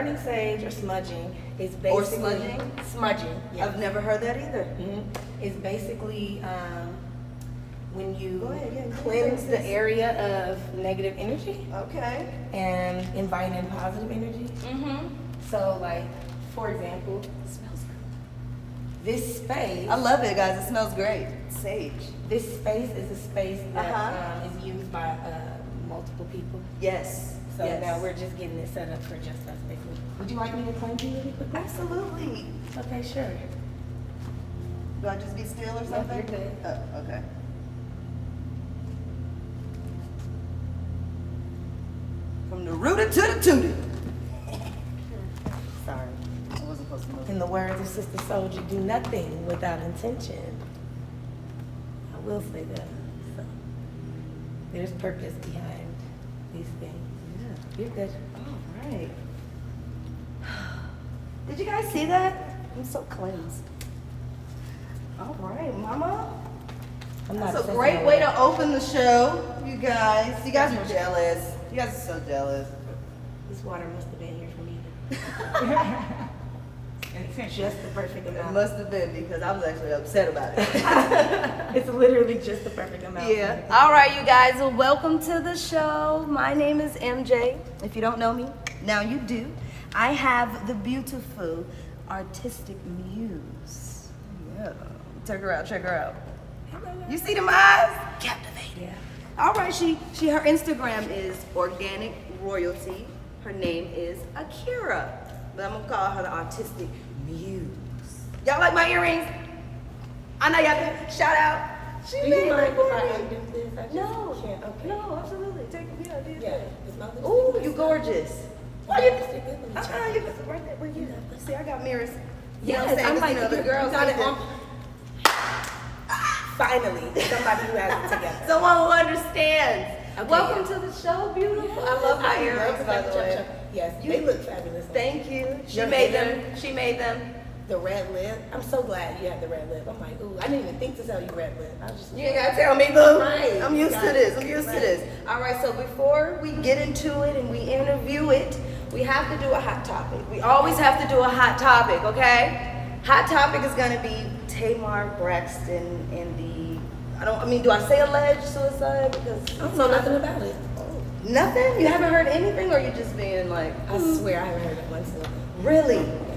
burning sage or smudging is basically... Or smudging? Smudging, yes. I've never heard that either. It's basically when you Go cleanse the area of negative energy. Okay. And invite in positive energy. So like, for example, It smells good. this space... I love it, guys. It smells great. Sage. This space is a space that is used by multiple people. Yes. So now we're just getting it set up for just us, basically. Would you like me to cleanse you really quickly? Absolutely. Okay, sure. Do I just be still or No, something? you're good. Oh, okay. From the rooter to the tooter. Sorry, I wasn't supposed to move. In the words of Sister Soldier, do nothing without intention. I will say that. So, there's purpose behind these things. Yeah. You're good. All right. Did you guys see that? I'm so cleansed. All right, Mama. That's a great way to open the show, you guys. You guys are jealous. You guys are so jealous. This water must have been here for me. It's just the perfect It amount. must have been because I was actually upset about it. It's literally just the perfect amount. Yeah. All right, you guys. Well, welcome to the show. My name is MJ. If you don't know me, now you do. I have the beautiful artistic muse. Yeah. Check her out. Check her out. You see them eyes? Captivating. Yeah. All right. Her Instagram is Organic Royalty. Her name is Akira, but I'm gonna call her the artistic muse. Y'all like my earrings? I know y'all do. Shout out. She Do made you mind them if for I me. undo this? I just No. can't. Okay. No, absolutely. Take it. Yeah, do Yeah. it. It's my lipstick. Ooh, you gorgeous. Why you? You got You got right there. Where you? See, I got mirrors. You know Yes, what I'm saying? I'm 'Cause, like, you know, the you girls got like it on. that. Finally, somebody who has it together. Someone who understands. Okay, Welcome yeah. to the show, beautiful. Yes, I love my earrings, love by the way. Yes, they look fabulous. Thank you. She Your made hair. them. She made them. The red lip. I'm so glad you have the red lip. I'm like, ooh, I didn't even think to tell you red lip. I was just. You ain't gotta tell me, boo. Right. I'm used to Got this. it. I'm used to Right. this. All right. So before we get into it and we interview it, we have to do a hot topic. We always have to do a hot topic, okay? Hot topic is gonna be Tamar Braxton and the. Do I say alleged suicide? Because I don't know nothing about it. nothing. You haven't heard anything, or you just being like? I swear I haven't heard it one single thing. Really? Yeah.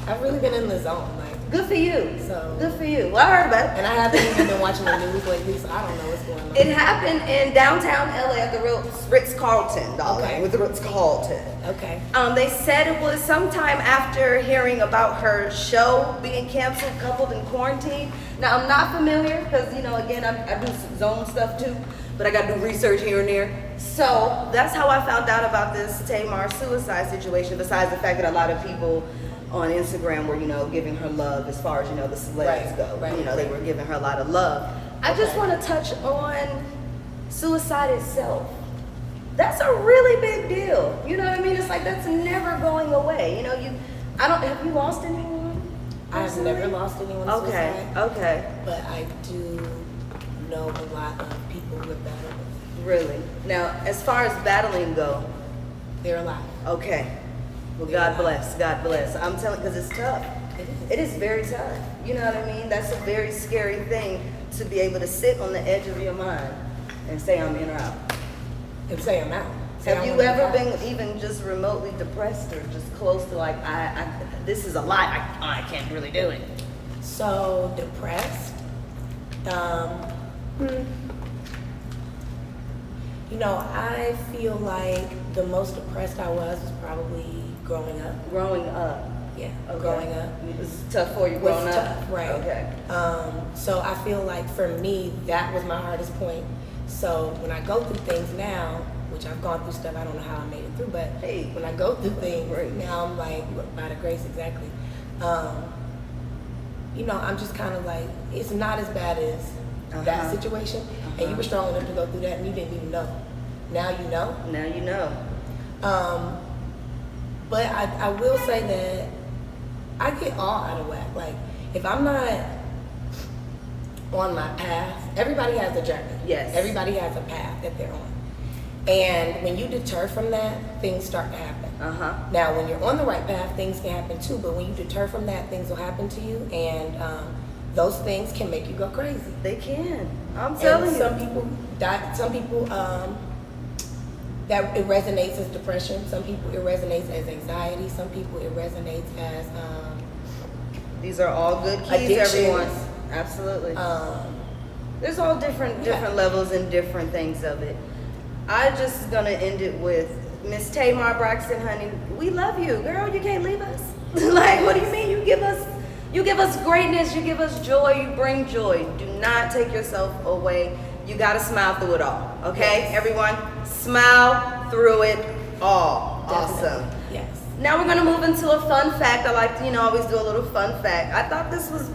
I've really been in the zone, like. Good for you. So. Good for you. Well, I heard about it. And I haven't even been watching the news lately, so I don't know what's going on. It happened in downtown LA at the Ritz-Carlton, darling. Okay. With the Ritz-Carlton. Okay. They said it was sometime after hearing about her show being canceled, coupled in quarantine. Now, I'm not familiar because, again, I do some zone stuff too, but I got to do research here and there. So that's how I found out about this Tamar suicide situation, besides the fact that a lot of people on Instagram were, giving her love as far as, the celebs go. They were giving her a lot of love. I just want to touch on suicide itself. That's a really big deal. You know what I mean? It's like that's never going away. Have you lost anyone? I've never lost anyone to suicide. Okay. But I do know a lot of people who have battled it. Really? Now, as far as battling go, They're alive. okay. Well, They're God alive. bless. God bless. I'm telling, because it's tough. It is very tough. You know what I mean? That's a very scary thing to be able to sit on the edge of your mind and say I'm in or out. And say I'm out. Have you ever been even just remotely depressed or just close to like, this is a lot, I can't really do it? So depressed? I feel like the most depressed I was probably growing up. Growing up. Yeah, Okay. growing up. It was tough for you Was growing up? tough, right. Okay. So I feel like for me, that was my hardest point. So when I go through things now, which I've gone through stuff, I don't know how I made it through, but Hey. when I go through things, Great. now I'm like, by the grace, exactly. I'm just kind of like, it's not as bad as that situation, and you were strong enough to go through that, and you didn't even know. Now you know. Now you know. But I will say that I get all out of whack. Like, if I'm not on my path, everybody has a journey. Yes. Everybody has a path that they're on. And when you deter from that, things start to happen. Now, when you're on the right path, things can happen too, but when you deter from that, things will happen to you, and those things can make you go crazy. They can. I'm telling you. Some people that it resonates as depression. Some people it resonates as anxiety. Some people it resonates as these are all good keys, addictions. everyone. Absolutely. There's all different levels and different things of it. I just gonna end it with Miss Tamar Braxton, honey. We love you, girl. You can't leave us. Like, what do you mean? You give us greatness. You give us joy. You bring joy. Do not take yourself away. You gotta smile through it all. Okay, yes. Everyone, smile through it all. Definitely. Awesome. Yes. Now we're gonna move into a fun fact. I like to, always do a little fun fact. I thought this was.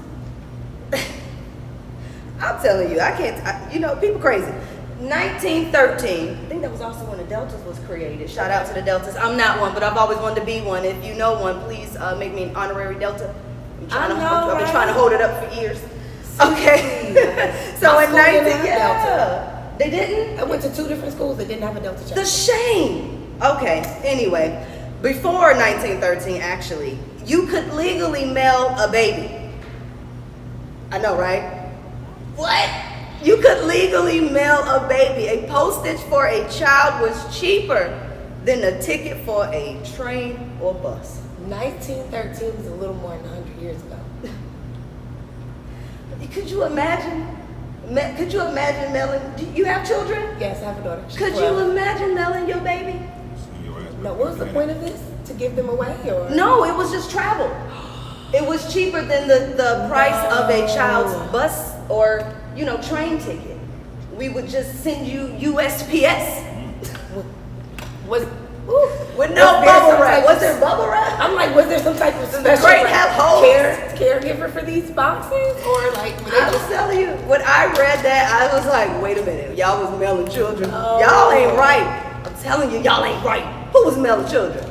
I'm telling you, I can't. People crazy. 1913. I think that was also when the Deltas was created. Shout out to the Deltas. I'm not one, but I've always wanted to be one. If you know one, please make me an honorary Delta. I've been trying to hold it up for years. Okay. So in 19, they didn't. I went to 2 different schools that didn't have a Delta chapter. The shame. Okay. Anyway, before 1913, actually, you could legally mail a baby. I know, right? What? You could legally mail a baby. A postage for a child was cheaper than a ticket for a train or bus. 1913 was a little more than 100 years ago. Could you imagine? Could you imagine mailing? Do you have children? Yes, I have a daughter. She's Could 12. you imagine mailing your baby? No, what was the point of this? To give them away, or? No, it was just travel. It was cheaper than the price of a child's bus or train ticket. We would just send you USPS. With no bubble wrap. Was there bubble wrap? I'm like, was there some type of special caregiver for these boxes, or like? I was telling you, when I read that, I was like, wait a minute, y'all was mailing children. Y'all ain't right. I'm telling you, y'all ain't right. Who was mailing children?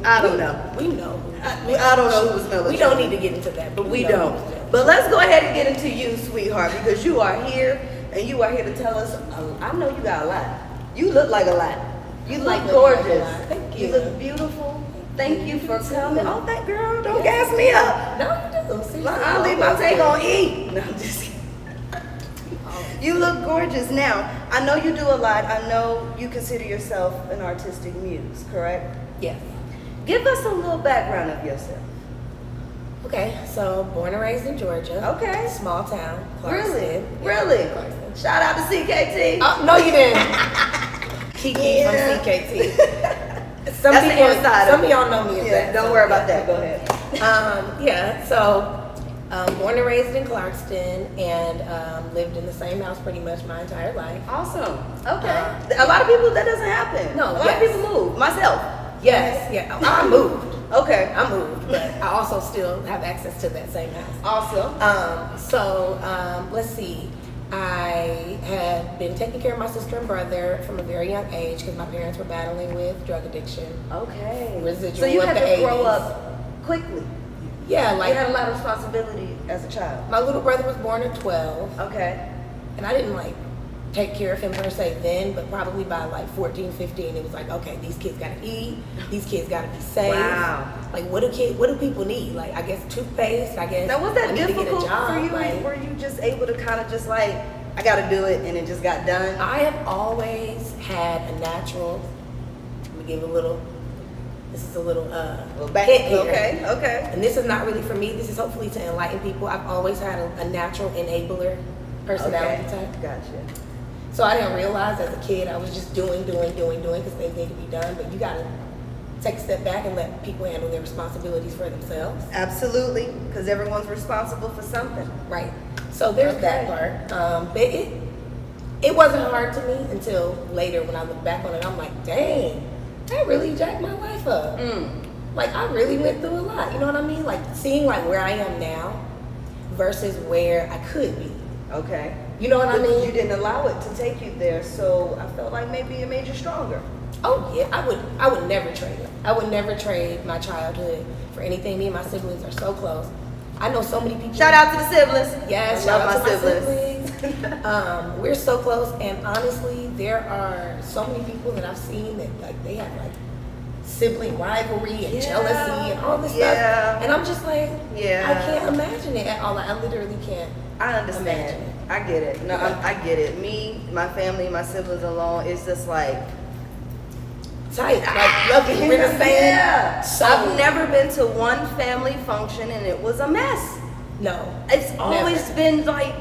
I don't know. We know. I don't know who was mailing children. We don't need to get into that, but we don't. But let's go ahead and get into you, sweetheart, because you are here and you are here to tell us. I know you got a lot. You look like a lot. You look gorgeous. Thank you. You look beautiful. Thank you for coming. Oh, that girl, don't gas me up. No, you do. I'll leave my tank on E. No, I'm just kidding. You look gorgeous. Now, I know you do a lot. I know you consider yourself an artistic muse, correct? Yes. Give us a little background of yourself. Okay, so born and raised in Georgia. Okay. Small town. Really? Yeah, Really? Clarkston. Shout out to CKT. No, you didn't. Kiki from CKT. Some of y'all know me as that. Don't worry about that. Go ahead. Born and raised in Clarkston, and lived in the same house pretty much my entire life. Awesome. Okay. A lot of people, that doesn't happen. No, a lot of people move. Myself. Yes, yeah. I moved. Okay. I moved, but I also still have access to that same house. Awesome. Let's see. I had been taking care of my sister and brother from a very young age because my parents were battling with drug addiction. Okay. Residual so you of had the to 80s. grow up quickly. Yeah, like you had a lot of responsibility as a child. my little brother was born at 12. Okay. And I didn't take care of him per se then, but probably by 14, 15, it was like, okay, these kids gotta eat, these kids gotta be safe. Wow. Like what do people need? Like I guess toothpaste, I guess. Now was that I need to difficult get a job. for you? Were you just able to kind of just I gotta do it and it just got done? I have always had a natural, let me give a little, this is a little back hit here. Okay. And this is not really for me, this is hopefully to enlighten people. I've always had a natural enabler personality type. Gotcha. So I didn't realize as a kid I was just doing because things need to be done. But you gotta take a step back and let people handle their responsibilities for themselves. Absolutely, because everyone's responsible for something. Right. So there's that part. But it wasn't hard to me until later when I look back on it. I'm like, dang, I really jacked my life up. Like I really went through a lot. You know what I mean? Like seeing where I am now versus where I could be. Okay. You know what I mean? You didn't allow it to take you there, so I felt like maybe it made you stronger. Oh yeah, I would never trade it. I would never trade my childhood for anything. Me and my siblings are so close. I know so many people. Shout out to the siblings. Yes, I shout out love to my my siblings. We're so close, and honestly, there are so many people that I've seen that they have sibling rivalry and Yeah. jealousy and all this Yeah. stuff. And I'm just like, Yeah. I can't imagine it at all. Like, I literally can't. I understand. Imagine. I get it. No, Yeah. I get it. Me, my family, my siblings alone, it's just like, Tight, like loving. We're the same. yeah. So, I've never been to one family function and it was a mess. No. It's always been like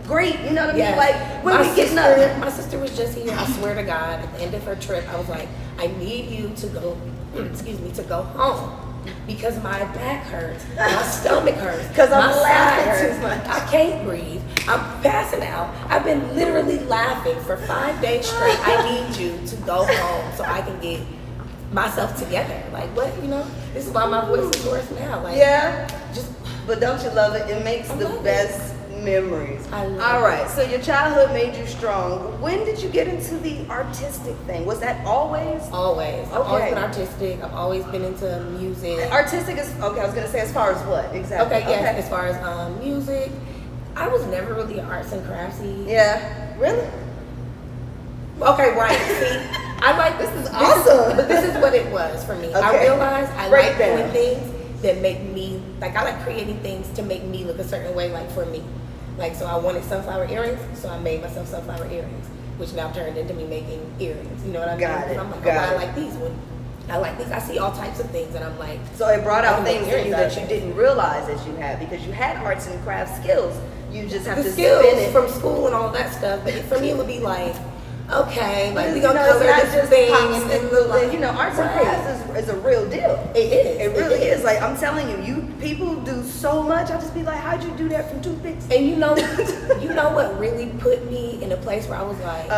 great, you know what I mean? Yes. Like when my we getting sister, up. my sister was just here. I swear to God, at the end of her trip, I was like, I need you to go, excuse me, to go home because my back hurts, my stomach hurts, 'Cause I'm my side laughing hurts. too much. I can't breathe. I'm passing out. I've been literally laughing for 5 days straight. I need you to go home so I can get myself together. Like, what, you know? This is why my voice is hoarse now. Like, Yeah. just But don't you love it? It makes the love it. best memories. I love All right, it. so your childhood made you strong. When did you get into the artistic thing? Was that always? always. I've always Okay. been artistic. I've always been into music. Artistic is, okay, I was gonna say as far as what? Exactly. Okay, yes, as far as music, I was never really an arts and craftsy. Yeah. Really? Okay, right. See, I like This is awesome. But this is what it was for me. I Okay. realized I Break like down. doing things that make me, like I like creating things to make me look a certain way, like for me. Like, so I wanted sunflower earrings, so I made myself sunflower earrings, which now turned into me making earrings. You know what I mean? Got it, And I'm like, got oh, I it. like these ones. I like these. I see all types of things, and I'm like, So it brought I out can make things in you earrings out that of you it. didn't realize that you had because you had arts and crafts skills. You just have the to skills spin it. from school and all that stuff. But for me, it would be like, okay, like we You know, gonna it's color not this just thing pop and stick, look but, like, you know, arts and right. crafts is a real deal. It is. It really is. Like I'm telling you, you people do so much. I just be like, how'd you do that from toothpicks? And you know what really put me in a place where I was like,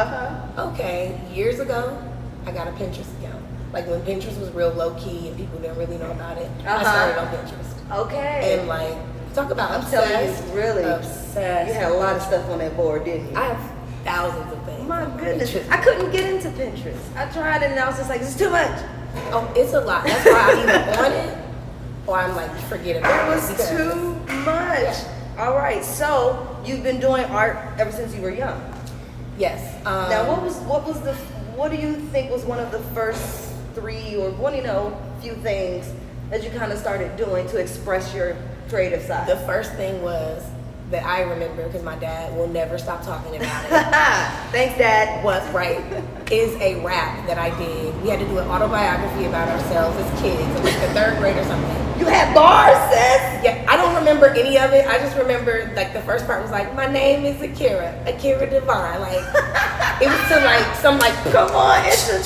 okay, years ago, I got a Pinterest account. Like when Pinterest was real low key and people didn't really know about it, I started on Pinterest. Okay. And like, talk about I'm obsessed. telling you, really, obsessed. you had a lot of stuff on that board, didn't you? I have thousands of things. My on goodness, Pinterest. I couldn't get into Pinterest. I tried it and I was just like, it's too much. Oh, it's a lot. That's why I'm either on it or I'm like, forget about It it. was because- too much. Yeah. All right, so you've been doing art ever since you were young. Yes. Now, what do you think was one of the first three or few things that you kind of started doing to express your creative side? The first thing was that I remember, because my dad will never stop talking about it, Thanks, Dad. was right, is a rap that I did. We had to do an autobiography about ourselves as kids, in like the 3rd grade or something. You had bars, sis? Yeah, I don't remember any of it. I just remember like the first part was like, my name is Akira Divine. Like it was to like some like Come on, it's just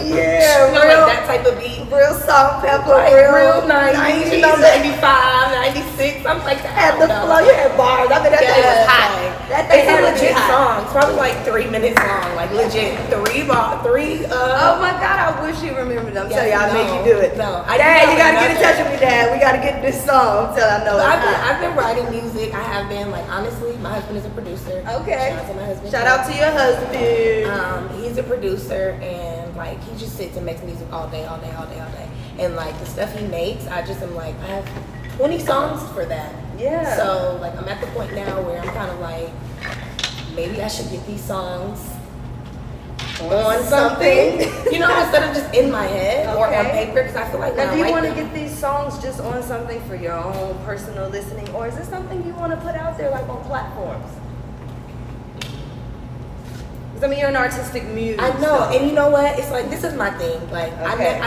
you know, real, like that type of beat. real salt pepper, Like real 90s, 90s. you know, 95, 96, something like that. Had the I don't know. flow, you had bars. I mean, that thing was hot. That thing They had was legit hot. songs, probably like 3 minutes long, like legit three. Oh my God, I wish you remembered them. I'm Yes, telling you, I no, made you do it. no, I Dad, do you gotta not get in know touch that. with me, Dad. We gotta get this song until I know But it's hot. I've been writing music. I have been like honestly, my husband is a producer. Okay. Shout out to my husband. Shout out to your husband. He's a producer and like he just sits and makes music all day. And like the stuff he makes, I just am like, I have 20 songs for that. Yeah. So like I'm at the point now where I'm kind of like, maybe I should get these songs on something, you know, instead of just in my head or on Okay. paper, because I feel like when Now, I do you write want to them- get these songs just on something for your own personal listening, or is this something you want to put out there like on platforms? 'Cause, I mean, you're an artistic muse. I know, so- and you know what? It's like this is my thing. Like Okay.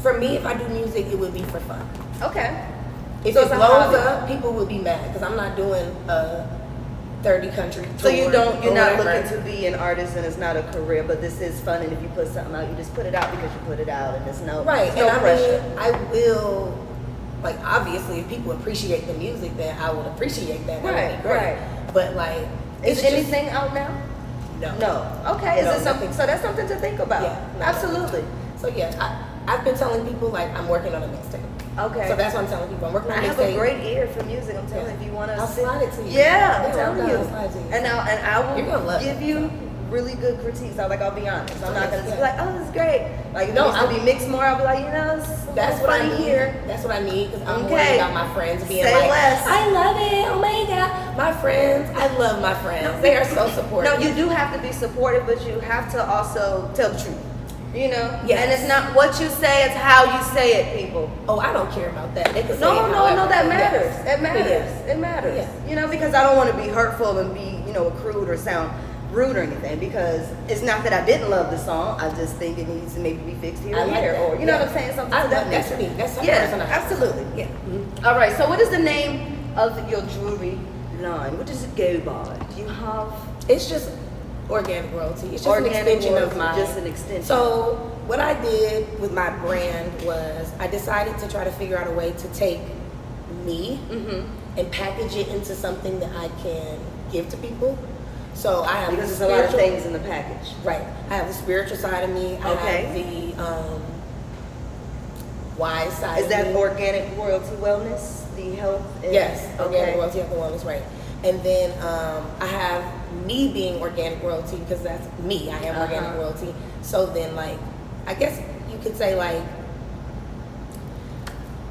for me, if I do music, it would be for fun. Okay. If So it it's a blows hobby. up, people will be mad because I'm not doing a 30 country tour. So you're not or whatever. looking to be an artist, and it's not a career, but this is fun. And if you put something out, you just put it out because you put it out, and there's no Right, there's no and pressure. I will, like, obviously, if people appreciate the music, then I would appreciate that. That would Right, be great. right. But like, Is it's just- anything out now? No. No. Okay. Is No, it something? nothing. So that's something to think about. Yeah, no, Absolutely. So yeah, I've been telling people like I'm working on a mixtape. Okay. So that's what I'm telling people. I'm working on I a have a mixtape. great ear for music. I'm telling you, if you want to. I'll slide it to you. Yeah, I'm Yeah, telling I'll you. slide it to you. And I You're gonna will love give it. you really good critiques. I'll be honest. I'm not gonna just be Yeah. like, oh, this is great. Like if No, it needs to be mixed more, I'll be like, it's That's what I funny need. here. That's what I need because I'm Okay. worried about my friends being Say like, less. I love it. Oh my God. My friends, I love my friends. They are so supportive. No, you do have to be supportive, but you have to also tell the truth. You know? Yes. And it's not what you say, it's how you say it, people. Oh, I don't care about that. They can say No, it however. that matters. Yes. It matters. Yes. It matters. Yeah. You know, because I don't want to be hurtful and be, crude or sound rude or anything, because it's not that I didn't love the song. I just think it needs to maybe be fixed here I and like there, that. or know what I'm saying, something to that That's nature. me. That's something Yeah, personal. absolutely. Yeah. Mm-hmm. All right. So, what is the name of your jewelry line? What does it go by? Do you have? It's just organic royalty. It's just Organic an extension royalty, of my. just an extension. So what I did with my brand was I decided to try to figure out a way to take me and package it into something that I can give to people. So I have because there's a lot of things in the package. Right. I have the spiritual side of me. I have the wise side. Is of that me. organic royalty wellness? The health? Yes, organic royalty, health and wellness, right. And then I have me being organic royalty because that's me. I am organic royalty. So then, like, I guess you could say, like,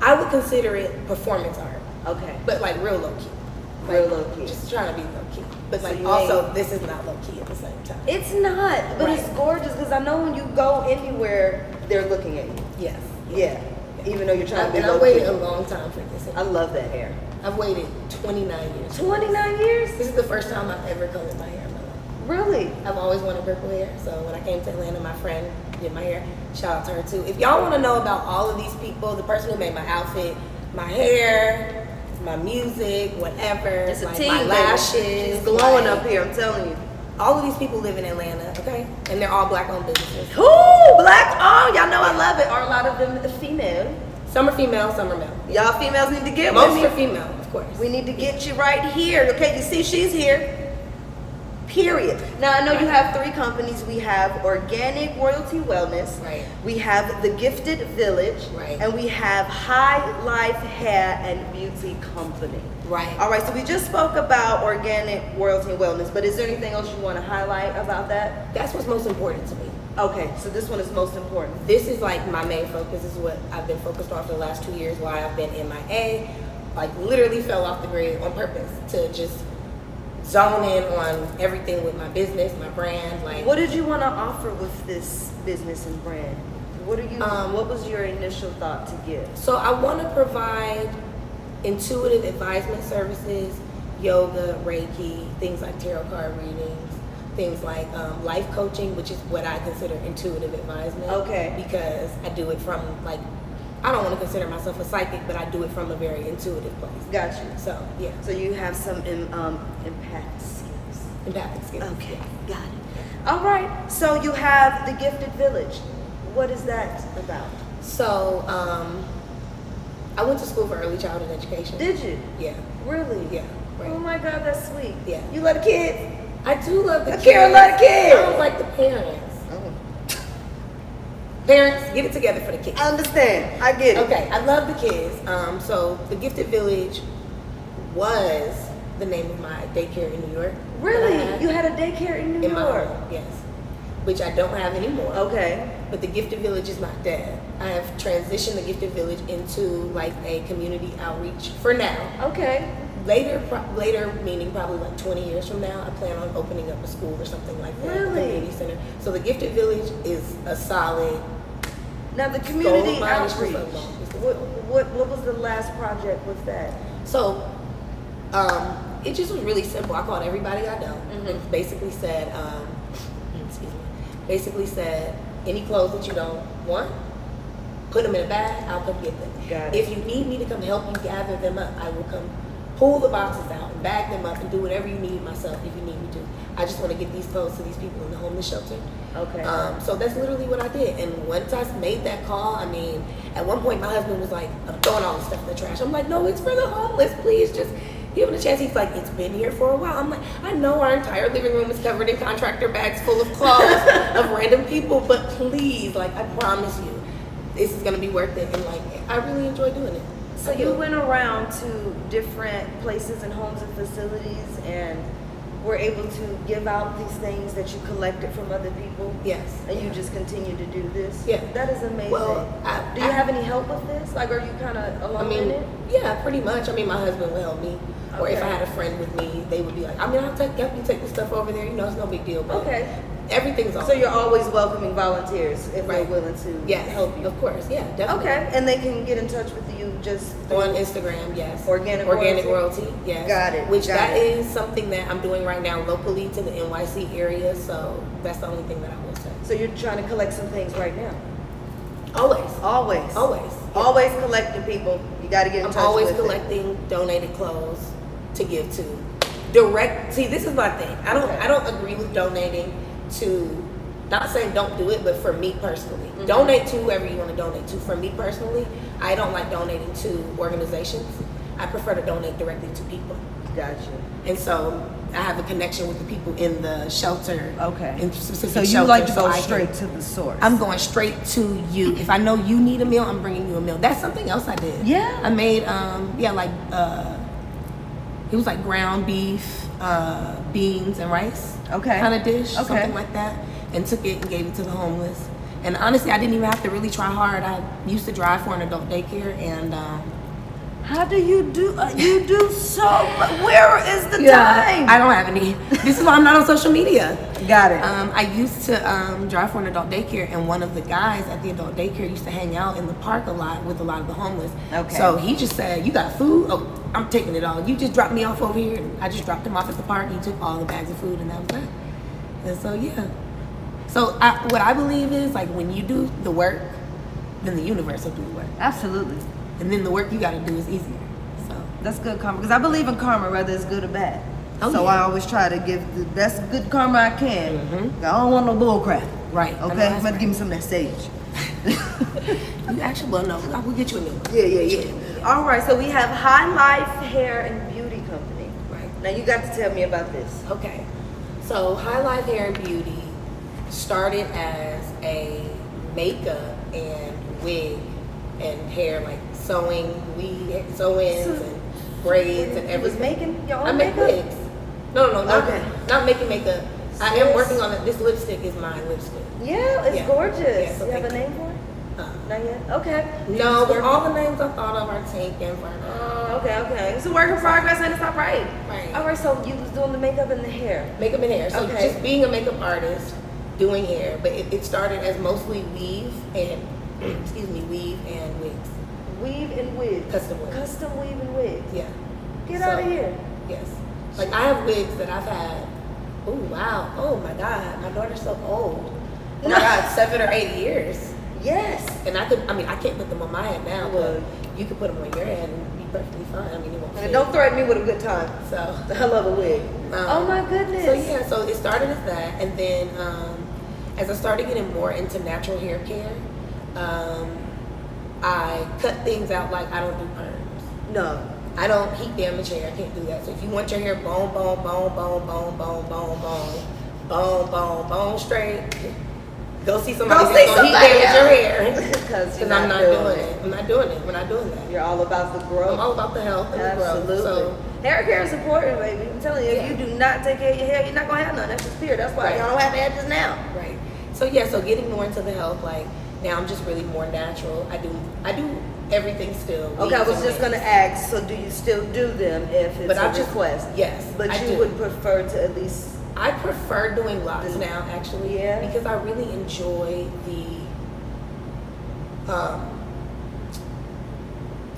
I would consider it performance art. Okay. But, like, real low key. Like, Real low key. Just trying to be low key. But, So like, you also, this is not low key at the same time. It's not, but Right. it's gorgeous because I know when you go anywhere, they're looking at you. Yes. Yeah. Even though you're trying to be And low I waited key. a long time for this. I love that hair. I've waited 29 years. 29 years? This is the first time I've ever colored my hair in my life. Really? I've always wanted purple hair, so when I came to Atlanta, my friend did my hair. Shout out to her too. If y'all want to know about all of these people, the person who made my outfit, my hair, my music, whatever, It's a like team, my baby. lashes, She's glowing like, up here, I'm telling you. all of these people live in Atlanta, okay? And they're all black-owned businesses. Ooh, black on. Y'all know I love it. Are a lot of them female? Some are female, some are male. Y'all females need to get Most with are me. female, of course. We need to get you right here. Okay, you see she's here. Period. Now I know you have 3 companies. We have Organic Royalty Wellness. Right. We have The Gifted Village. Right. And we have High Life Hair and Beauty Company. Right. All right, so we just spoke about Organic Royalty and Wellness, but is there anything else you want to highlight about that? That's what's most important to me. Okay, so this one is most important. This is like my main focus. This is what I've been focused on for the last 2 years, why I've been MIA. Like literally fell off the grid on purpose to just zone in on everything with my business, my brand. Like, What did you want to offer with this business and brand? What was your initial thought to give? so I want to provide intuitive advisement services, yoga, Reiki, things like tarot card readings, things like life coaching, which is what I consider intuitive advisement. Okay. Because I do it from like, I don't want to consider myself a psychic, but I do it from a very intuitive place. Got you. So yeah, So you have some empathic skills. empathic skills. Okay, got it. All right. So you have The Gifted Village. What is that about? So I went to school for early childhood education. Did you? Yeah. Really? Yeah. Right. Oh my God, that's sweet. Yeah. You love the kids? I do love the kids. Akira love the kids. I don't like the parents. Parents, get it together for the kids. I understand. I get it. Okay, I love the kids. So the Gifted Village was the name of my daycare in New York. Really? that I had You had a daycare in New in my York? home, yes. Which I don't have anymore. Okay. But the Gifted Village is not dead. I have transitioned the Gifted Village into like a community outreach for now. Okay. Later, meaning probably like 20 years from now, I plan on opening up a school or something like that. Really? A community center. So the Gifted Village is a solid. Now the community Gold mine is just outreach. a long distance. What was the last project with that? So it just was really simple. I called everybody I know. It basically said, any clothes that you don't want, put them in a bag. I'll come get them. Got it. If you need me to come help you gather them up, I will come pull the boxes out and bag them up and do whatever you need myself if you need me to. I just want to get these clothes to these people in the homeless shelter. Okay. So that's literally what I did. And once I made that call, I mean, at one point my husband was like, I'm throwing all this stuff in the trash. I'm like, no, it's for the homeless. Please just give him a chance. He's like, it's been here for a while. I'm like, I know our entire living room is covered in contractor bags full of clothes of random people, but please, like, I promise you, this is going to be worth it. And like, I really enjoy doing it. So you went around to different places and homes and facilities and were able to give out these things that you collected from other people? Yes. And you just continue to do this? Yeah. That is amazing. Well, do you have any help with this? Like, are you kind of alone in it? Yeah, pretty much. I mean, my husband will help me. Or if I Okay. had a friend with me, they would be like, I mean, help you take the stuff over there. You know, it's no big deal. But Okay. everything's on. So you're always welcoming volunteers if they're willing to help you. Of course, yeah, definitely. Okay, and they can get in touch with you just on Instagram, yes. Organic royalty, yes. Got it. Which is something that I'm doing right now locally to the NYC area. So that's the only thing that I will say. So you're trying to collect some things right now. Always. Yeah. Always collecting people. You got to get in touch with I'm always collecting donated clothes to give to direct. See, this is my thing. I don't agree with donating to. Not saying don't do it, but for me personally, donate to whoever you want to donate to. For me personally, I don't like donating to organizations. I prefer to donate directly to people. Gotcha. And so I have a connection with the people in the shelter. Okay. In specific so you shelters, like to go straight to the source. I'm going straight to you. If I know you need a meal, I'm bringing you a meal. That's something else I did. Yeah. I made it was like ground beef, beans and rice. Okay. Kind of dish, okay. something like that, and took it and gave it to the homeless. And honestly, I didn't even have to really try hard. I used to drive for an adult daycare, and how do you do? You do so much. Where is the time? I don't have any. This is why I'm not on social media. Got it. I used to drive for an adult daycare, and one of the guys at the adult daycare used to hang out in the park a lot with a lot of the homeless. Okay. So he just said, "You got food? Oh, I'm taking it all. You just dropped me off over here." And I just dropped him off at the park. He took all the bags of food, and that was that. And so yeah. So what I believe is, like, when you do the work, then the universe will do the work. Absolutely. And then the work you got to do is easier. So that's good karma, because I believe in karma, whether it's good or bad. Oh, so yeah. I always try to give the best good karma I can. I don't want no bull crap. Right. Okay. You better give me some of that sage. You actually, well, no, I will get you a new one. Yeah. All right. So we have High Life Hair and Beauty Company. Right. Now you got to tell me about this. Okay. So High Life Hair and Beauty started as a makeup and wig and hair, like sew-ins and braids and everything. Was making your own I make makeup? wigs. No, not making makeup. I am working on it. This lipstick is my lipstick. Yeah, it's gorgeous. Yeah, so you have a name for it? Not yet? Okay. No, but all the names I thought of are taken for now. Oh, okay. It's a work in progress and it's all right. Right. All right, so you was doing the makeup and the hair. Makeup and hair. So just being a makeup artist, doing hair, but it started as mostly weave and weave and wigs. Weave and wigs. Custom wigs. Custom weave and wigs. Yeah. Get out of here. Yes. Like I have wigs that I've had. Oh wow. Oh my God. My daughter's so old. Oh my God, 7 or 8 years. Yes. And I can't put them on my head now, but you could put them on your head and be perfectly fine. I mean, it won't fit. And don't threaten me with a good time. So I love a wig. Oh my goodness. So yeah, so it started as that, and then as I started getting more into natural hair care, I cut things out. Like I don't do perms. No. I don't heat damage hair. I can't do that. So if you want your hair bone straight, go see somebody that's gonna heat damage your hair. Because I'm not doing it. I'm not doing it. We're not doing that. You're all about the growth. I'm all about the health and the growth. So hair care is important, baby. I'm telling you, if you do not take care of your hair, you're not gonna have none. That's just fear. That's why y'all don't have edges now. Right. So yeah, so getting more into the health, like now I'm just really more natural. I do everything still. Okay, I was just gonna ask. So do you still do them if it's a request? Yes, but you would prefer to at least. I prefer doing locks now, actually. Yeah. Because I really enjoy the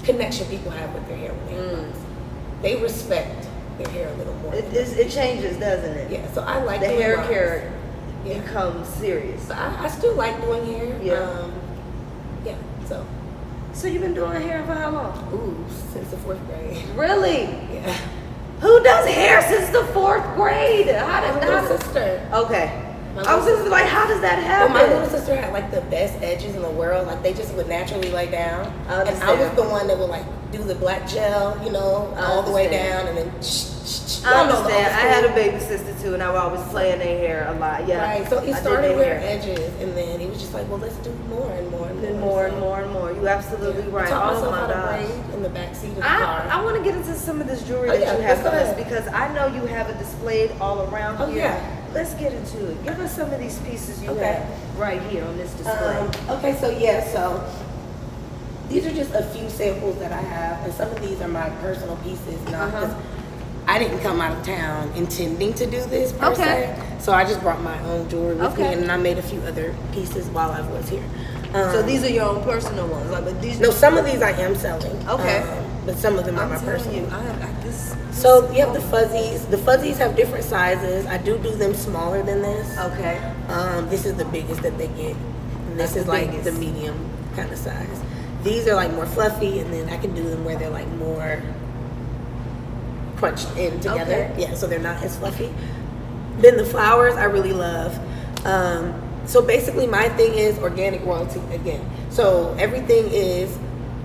connection people have with their hair when they have locks. They respect their hair a little more. It changes, doesn't it? Yeah. So I like the doing hair locks. care becomes serious. So I still like doing hair. Yeah. So you've been doing hair for how long? Ooh, since the 4th grade. Really? Yeah. Who does hair since the 4th grade? My little sister. Okay. I was just like, how does that happen? Well, my little sister had like the best edges in the world. Like they just would naturally lay down. And I was the one that would like do the black gel, all the way down, and then. I understand. I had a baby sister too, and I would always play in their hair a lot. Yeah. Right. So it started with edges, and then it was just like, well, let's do more and more and more. And more. You absolutely right. I taught myself how to braid in the back seat of the car. I want to get into some of this jewelry that you have for us because I know you have it displayed all around here. Yeah. Let's get into it. Give us some of these pieces you have right here on this display. Okay, so these are just a few samples that I have, and some of these are my personal pieces. I didn't come out of town intending to do this per se. So I just brought my own jewelry with me, and then I made a few other pieces while I was here. So these are your own personal ones? Like, but these no, some of these I am selling. Okay. But some of them are my personal. This So you have the fuzzies. The fuzzies have different sizes. I do them smaller than this. Okay. This is the biggest that they get. And this is like biggest. the medium kind of size. These are like more fluffy, and then I can do them where they're like more crunched in together. Okay. Yeah, so they're not as fluffy. Then the flowers I really love. So basically my thing is organic royalty again. So everything is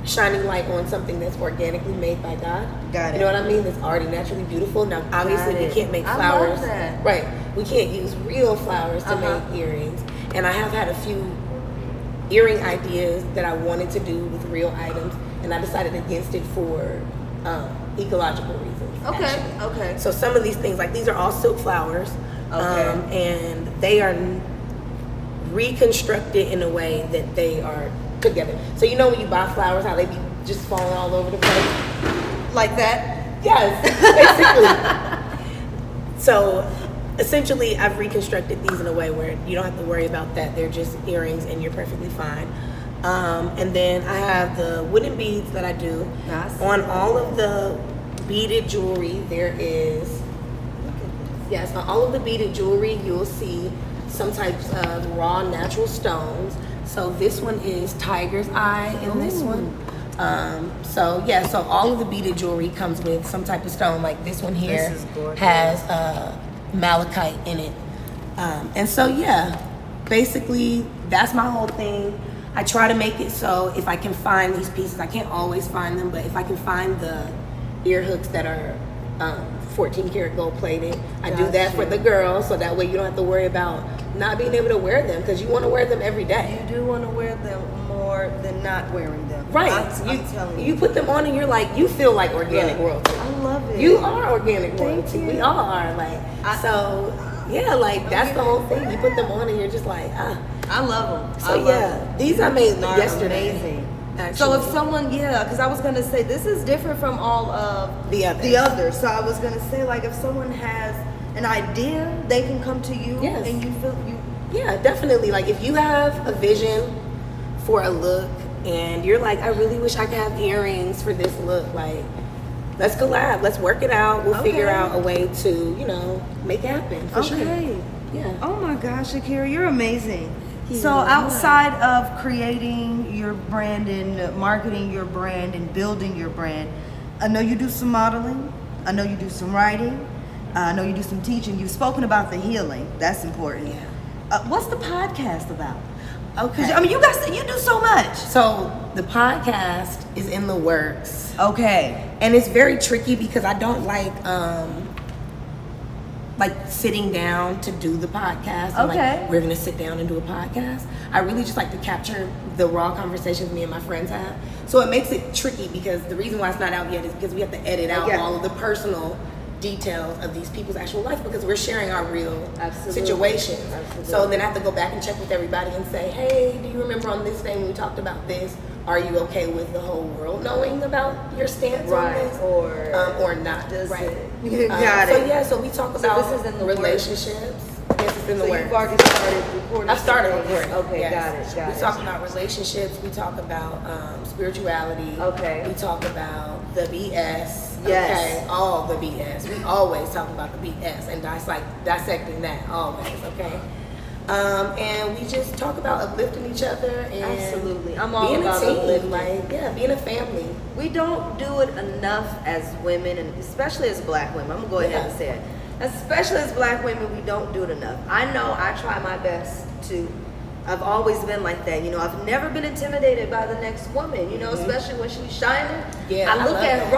shining light on something that's organically made by God. Got it. You know what I mean? That's already naturally beautiful. Now obviously we can't make I flowers. love that. Right. We can't use real flowers to make earrings. And I have had a few earring ideas that I wanted to do with real items, and I decided against it for ecological reasons. Actually. Okay. So some of these things, like these are all silk flowers, and they are reconstructed in a way that they are together. So you know when you buy flowers, how they be just falling all over the place? Like that? Yes, basically. So essentially, I've reconstructed these in a way where you don't have to worry about that. They're just earrings, and you're perfectly fine. And then I have the wooden beads that I do. Nice. On all of the beaded jewelry, there is, yes, on all of the beaded jewelry, you'll see some types of raw natural stones. So this one is tiger's eye in this one. So yeah, so all of the beaded jewelry comes with some type of stone. Like this one here has malachite in it. And so yeah, basically that's my whole thing. I try to make it so if I can find these pieces, I can't always find them, but if I can find the ear hooks that are 14 karat gold plated, I do that for the girls, so that way you don't have to worry about not being able to wear them, because you want to wear them every day. You do want to wear them more than not wearing them. Right. I'm telling you. You put them on and you're like, you feel like organic royalty. I love it. You are organic royalty. Thank you. We all are. Like, so yeah, like that's the whole thing. You put them on and you're just like, ah. I love them. So yeah, these I made yesterday. Amazing. Actually. So if someone, because I was gonna say this is different from all of the others. So I was gonna say, like, if someone has an idea, they can come to you, and you feel you. Yeah, definitely. Like if you have a vision for a look and you're like, I really wish I could have earrings for this look, like, let's collab. Let's work it out. We'll figure out a way to, make it happen. For sure. Yeah. Oh my gosh, Shakira, you're amazing. So outside of creating your brand and marketing your brand and building your brand, I know you do some modeling. I know you do some writing. I know you do some teaching. You've spoken about the healing. That's important. Yeah. What's the podcast about? Okay. I mean, you do so much. So the podcast is in the works. Okay. And it's very tricky because I don't like sitting down to do the podcast. And like, we're gonna sit down and do a podcast. I really just like to capture the raw conversations me and my friends have. So it makes it tricky because the reason why it's not out yet is because we have to edit out all of the personal details of these people's actual life, because we're sharing our real situations. So then I have to go back and check with everybody and say, hey, do you remember on this day when we talked about this? Are you okay with the whole world knowing about your stance on this? Or not? Right. Got it. So yeah, so we talk about this is in the relationships. Yes, it's in the works. You've already started recording. I've started recording. Okay, yes. got it. We talk about relationships. We talk about spirituality. Okay. We talk about the BS. Yes. Okay, all the BS. We always talk about the BS and dissecting that always. Okay. And we just talk about uplifting each other and absolutely. I'm all being about a team, uplifting. being a family. We don't do it enough as women, and especially as black women. I'm gonna go ahead and say it. Especially as black women, we don't do it enough. I know I try my best to. I've always been like that. I've never been intimidated by the next woman, especially when she's shining. Yeah, I look at her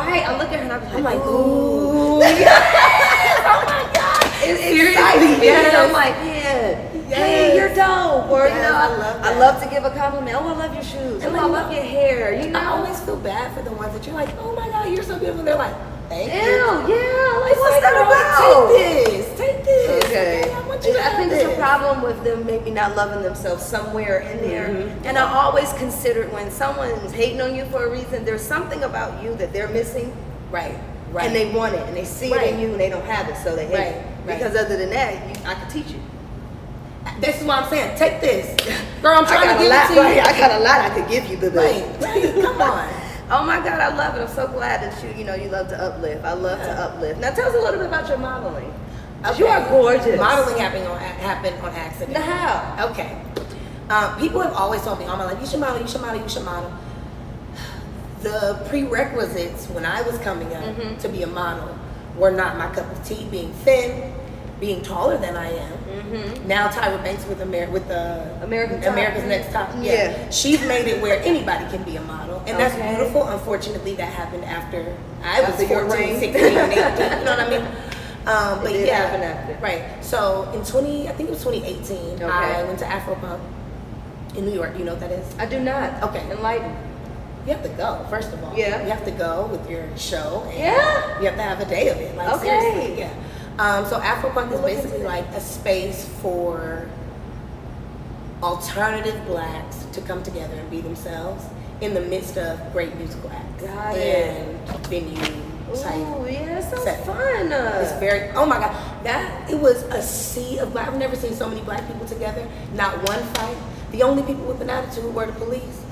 and I'm like, ooh. Yes. Oh my God. It excites me. And I'm like, hey, you're dope. Or, I love to give a compliment. Oh, I love your shoes. Oh, I love your hair. I always feel bad for the ones that you're like, oh my God, you're so beautiful. They're like, thank you. Yeah. Like, what's that about? Take this. Okay. I want you to I think have it's a this. problem with them maybe not loving themselves somewhere in there. And I always consider when someone's hating on you for a reason, there's something about you that they're missing. Right. Right. And they want it, and they see it in you, and they don't have it, so they hate it. Right. Because other than that, I can teach you. This is what I'm saying. Take this, girl. I'm trying to give it to you. I got a lot I could give you, baby. Right. Come on. Oh my God, I love it. I'm so glad that you love to uplift. I love to uplift. Now tell us a little bit about your modeling. Okay. You are gorgeous. Modeling happened on accident. Now how? Okay. People have always told me all my life, you should model, you should model, you should model. The prerequisites when I was coming up to be a model were not my cup of tea. Being thin, being taller than I am. Now Tyra Banks with America's Next Top. Yeah. She's made it where anybody can be a model. And that's beautiful. Unfortunately, that happened after I was 14, 16, 18. You know what I mean? But yeah, right. So in 2018, I went to Afropunk in New York. Do you know what that is? I do not. Okay. Enlighten. You have to go, first of all. Yeah. You have to go with your show. And yeah. You have to have a day of it. Like, seriously. Yeah. So Afropunk is basically like a space for alternative blacks to come together and be themselves in the midst of great musical acts. And venue type. Oh, yeah, that sounds fun. It's very, oh my God. It was a sea of black. I've never seen so many black people together. Not one fight. The only people with an attitude were the police.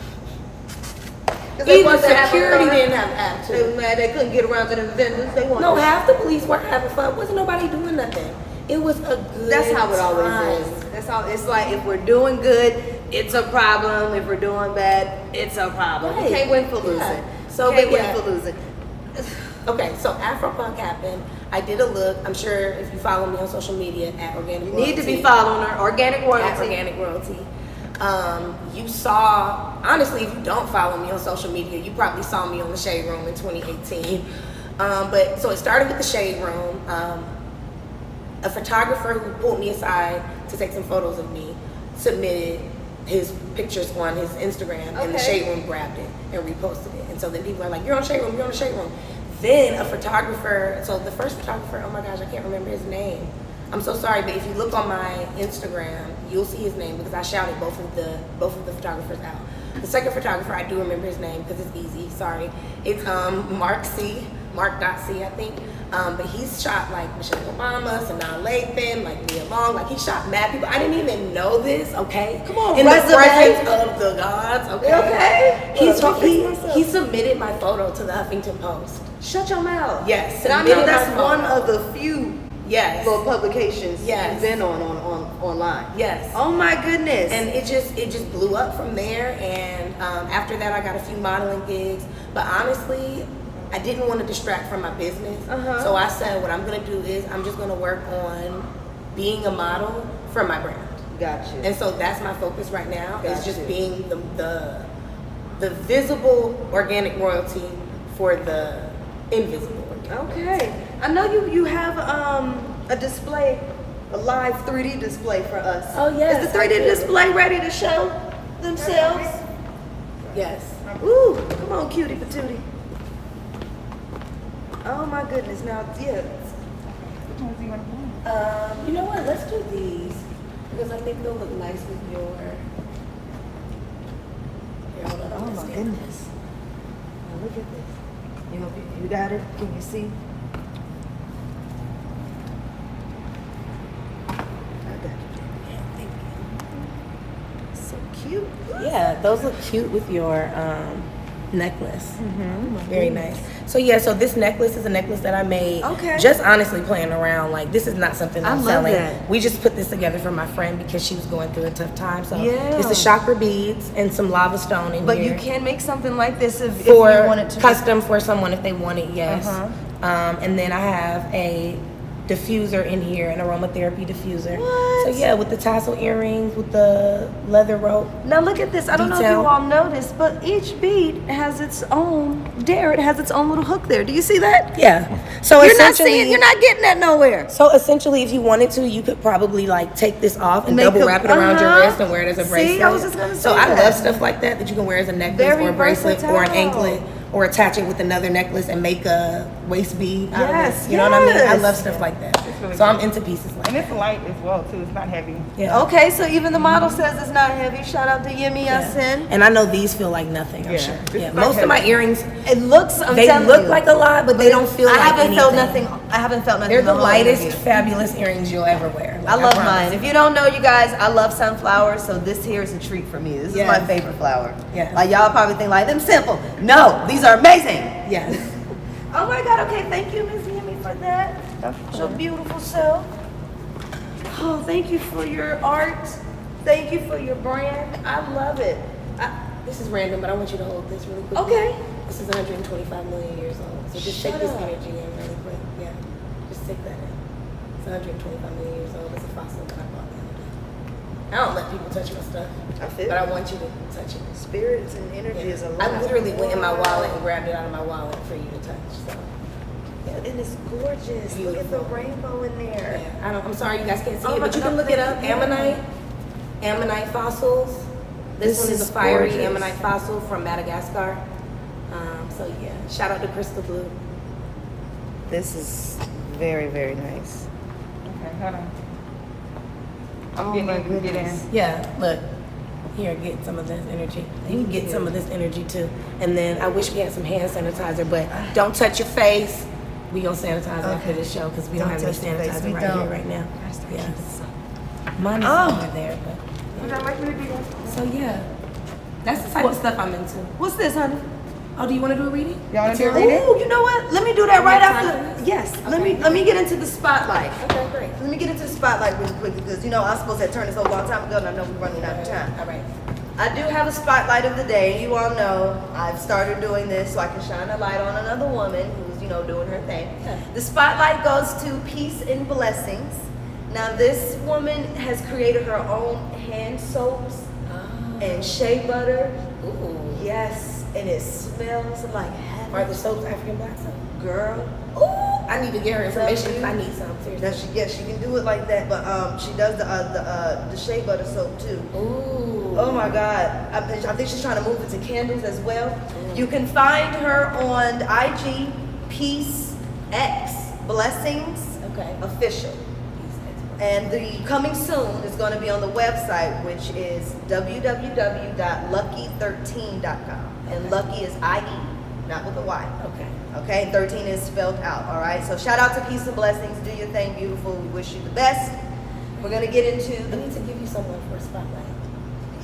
Even security didn't have attitude. They were mad they couldn't get around to the vendors. Half the police weren't having fun. Wasn't nobody doing nothing. It was a good That's how it always time. is. That's how it's like. If we're doing good, it's a problem. If we're doing bad, it's a problem. Right. You can't win for losing. Yeah. So can't win for losing. Okay, so Afropunk happened. I did a look. I'm sure if you follow me on social media at Organic Royalty. You need to be following her. Organic Royalty. At Organic Royalty. You saw, honestly, if you don't follow me on social media, you probably saw me on the Shade Room in 2018. But so it started with the Shade Room. A photographer who pulled me aside to take some photos of me submitted his pictures on his Instagram, and the Shade Room grabbed it and reposted it. And so then people are like, you're on Shade Room, you're on the Shade Room. Then a photographer, so the first photographer, oh my gosh, I can't remember his name. I'm so sorry, but if you look on my Instagram, you'll see his name because I shouted both of the photographers out. The second photographer, I do remember his name because it's easy. Sorry, it's Mark.C, I think. But he's shot like Michelle Obama, Sanaa Lathan, like Nia Long. Like he shot mad people. I didn't even know this. Okay, come on, in the presence of the gods. Okay, he submitted my photo to the Huffington Post. Shut your mouth. Yes, and I know that's one of the few little publications you've been on online. Yes. Oh my goodness. And it just blew up from there. And after that, I got a few modeling gigs. But honestly, I didn't want to distract from my business. So I said, what I'm gonna do is I'm just gonna work on being a model for my brand. Gotcha. And so that's my focus right now. Is just being the visible organic royalty for the invisible organic. Okay. I know you have a display, a live 3D display for us. Oh yes. Is the 3D display ready to show themselves? Yes. Ooh, come on, cutie patootie. Oh my goodness, now you know what? Let's do these because I think they'll look nice with your. Oh my goodness! Now look at this. You got it? Can you see? I got it. So cute. Yeah, those look cute with your necklace. Very nice. So yeah, so this necklace is a necklace that I made. Just honestly playing around. Like this is not something I'm selling. That. We just put this together for my friend because she was going through a tough time. So it's the chakra beads and some lava stone in here. But you can make something like this if you wanted to. Custom for someone if they want it, yes. And then I have a diffuser in here, an aromatherapy diffuser. What? So yeah, with the tassel earrings, with the leather rope. Now look at this. I don't know if you all noticed, but each bead has its own it has its own little hook there. Do you see that? Yeah. So you're not getting that nowhere. So essentially, if you wanted to, you could probably like take this off and double wrap it around your wrist and wear it as a bracelet. See, I was just gonna say I love stuff like that you can wear as a necklace or a bracelet or an anklet or attach it with another necklace and make a waist bead out Yes, of it. You know what I mean? I yes. love stuff like that. really So I'm good. into pieces like And that. it's light as well too. It's not heavy. Yeah. Okay, so even the model says it's not heavy. Shout out to Yemi Yasin. And I know these feel like nothing, I'm Yeah. sure. This Yeah. is like Most of my heavy. earrings, It looks. I'm they telling look you. like a lot, but they don't feel I like haven't felt anything. nothing. I haven't felt nothing. They're the whole lightest, interview. fabulous earrings you'll ever wear. I Like, love promise. mine. If you don't know, you guys, I love sunflowers, so this here is a treat for me. This is my Yes. favorite flower. Yes. Like y'all probably think like them simple. No, these are amazing. Yes. Oh my God. Okay, thank you, Miss Yemi, for that. Your beautiful self. Oh, thank you for your art. Thank you for your brand. I love it. This is random, but I want you to hold this really quick. Okay. This is 125 million years old. So just Shut take this up. energy in really quick. Yeah. Just take that in. It's 125 million years old. It's a fossil that I bought the other day. I don't let people touch my stuff, I feel but I want you to touch it. spirits and energy is a lot. I literally went in my wallet and grabbed it out of my wallet for you to touch. So, And it's gorgeous. Look at the Beautiful. rainbow in there. yeah. I'm sorry you guys can't see Oh it, my but you God, can look it thank up. you. Ammonite fossils. This This one is is a fiery gorgeous. ammonite fossil from Madagascar. So yeah, shout out to Crystal Blue. This is very, very nice. Okay, hold on. I'm Oh getting my in. Get in. goodness. Yeah, look. Here, get some of this energy. You can get some of this energy too. And then I wish we had some hand sanitizer, but don't touch your face. We gonna sanitize after this show because we don't have any touch the face. sanitizer We right don't. here right now. Yeah. Mine is Oh. over there, but Would y'all like me to do that? so yeah. That's the type of stuff I'm into. What's this, honey? Oh, do you want to do a reading? Y'all wanna It's do a your- reading? Ooh, you know what? Let me do that right You have time after. for this? Yes. Okay. Let me get into the spotlight. Okay, great. Let me get into the spotlight really quickly because you know I was supposed to have turned this over a long time ago and I know we're running out of time. All right. I do have a spotlight of the day. You all know I've started doing this so I can shine a light on another woman who's, you know, doing her thing. Yeah. The spotlight goes to Peace and Blessings. Now this woman has created her own hand soaps and shea butter. Ooh. Yes, and it smells like Are heaven. the soaps African black soap? Girl. Ooh. I need to get her information because I need some. Now Seriously. she can do it like that, but she does the shea butter soap too. Ooh. Oh my God. I think she's trying to move it to candles as well. You can find her on IG, Peace X Blessings Okay. Official. And the coming soon is going to be on the website, which is www.lucky13.com. And Lucky is IE, not with a Y. Okay. Okay, and 13 is spelled out. All right. So shout out to Peace and Blessings. Do your thing, beautiful. We wish you the best. We're gonna get into I need to give you someone for a spotlight.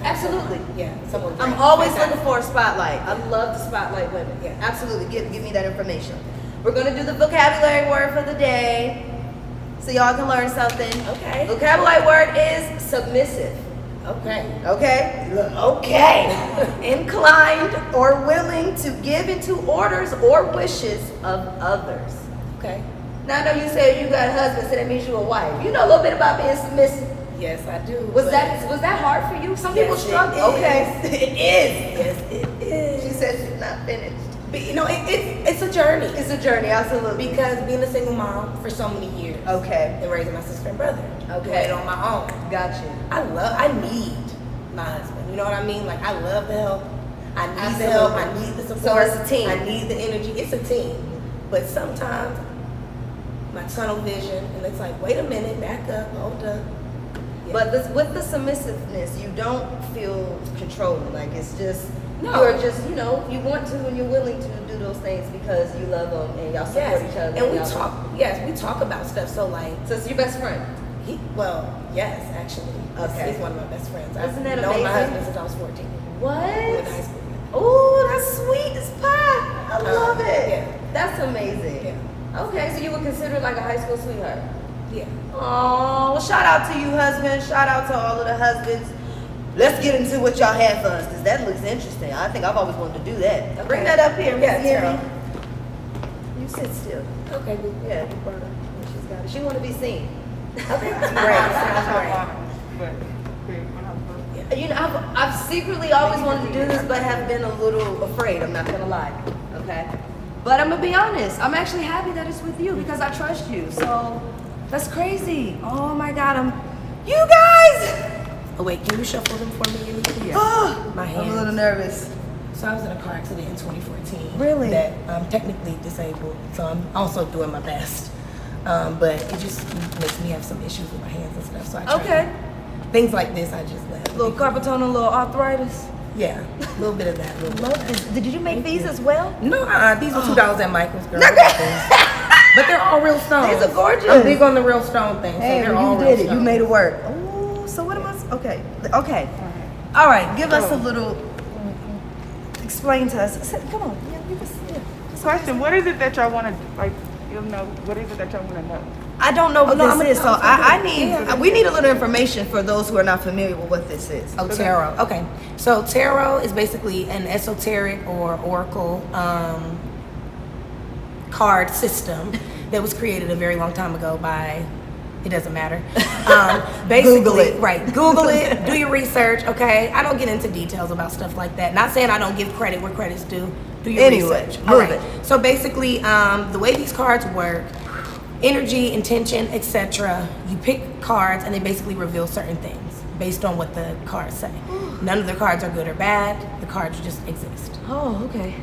absolutely. Yeah, someone. I'm great. always Fantastic. looking for a spotlight. I love to spotlight women. Yeah. Absolutely. Give me that information. We're gonna do the vocabulary word for the day, so y'all can learn something. Okay. Vocabulary word is submissive. Okay. Okay. Okay. Inclined or willing to give into orders or wishes of others. Okay. Now I know you said you got a husband, so that means you a wife. You know a little bit about being submissive. Yes, I do. Was but- that hard for you? Some people Yes, it struggle. is. Okay. It is. Yes, it is. She said she's not finished. But, you know, it's a journey. It's a journey, absolutely. Because being a single mom for so many years. Okay. And raising my sister and brother. Okay. Doing it on my own. Got you. I need my husband. You know what I mean? Like, I love the help. I need Absolutely. the help. I need the support. So it's a team. I need the energy. It's a team. But sometimes my tunnel vision, and it's like, wait a minute, back up, hold up. Yeah. But with the submissiveness, you don't feel controlling. Like it's just No. you're just you want to and you're willing to do those things because you love them and y'all support each other. And we y'all- talk. Yes, we talk about stuff. So like, So it's your best friend. yes, actually. Okay. He's one of my best friends. Isn't that known my amazing? husband since I was 14. We What? went to high school. Oh, that's sweet as pie. I love it. Yeah. That's amazing. Yeah. Okay, so you would consider it like a high school sweetheart. Yeah. Oh, well, shout out to you, husband. Shout out to all of the husbands. Let's get into what y'all had for us, because that looks interesting. I think I've always wanted to do that. Okay. Bring that up here, Miss Yeah, Yemi. Tara. You sit still. Okay, good. Yeah, you brought her. She's got it. She want to be seen. Okay, great. Sounds great. But when I was first- You know, I've secretly always wanted to do this, but have been a little afraid. I'm not gonna lie. Okay, but I'm gonna be honest. I'm actually happy that it's with you because I trust you. So that's crazy. Oh my God, you guys. Oh wait, can you shuffle them for me? Oh, My I'm a hands. little nervous. So I was in a car accident in 2014. Really? That I'm technically disabled, so I'm also doing my best. But it just makes me have some issues with my hands and stuff. So I try things like this, I just let. Little carpal tunnel, little arthritis. Yeah, a little bit of that. Love this. Did you make these as well? No, these were $2 at Michael's, girl. But they're all real stones. These are gorgeous. I'm big on the real stone thing. Hey, so they're you all did real it. stones. You made it work. Oh, so what am I? Okay. All right. Give us a little. Explain to us. Come on. Yeah, you can see it. Question: what is it that y'all want to like? You'll know. What is it that y'all want to know? I don't know what this is, so I need. Yeah. We need a little information for those who are not familiar with what this is. Oh, tarot. Okay. So tarot is basically an esoteric or oracle card system that was created a very long time ago by, it doesn't matter. Basically, Google it. Right. Google it. Do your research. Okay. I don't get into details about stuff like that. Not saying I don't give credit where credit's due. Do your research. All right. So basically, the way these cards work, energy, intention, etc. You pick cards and they basically reveal certain things based on what the cards say. None of the cards are good or bad. The cards just exist. Oh, okay.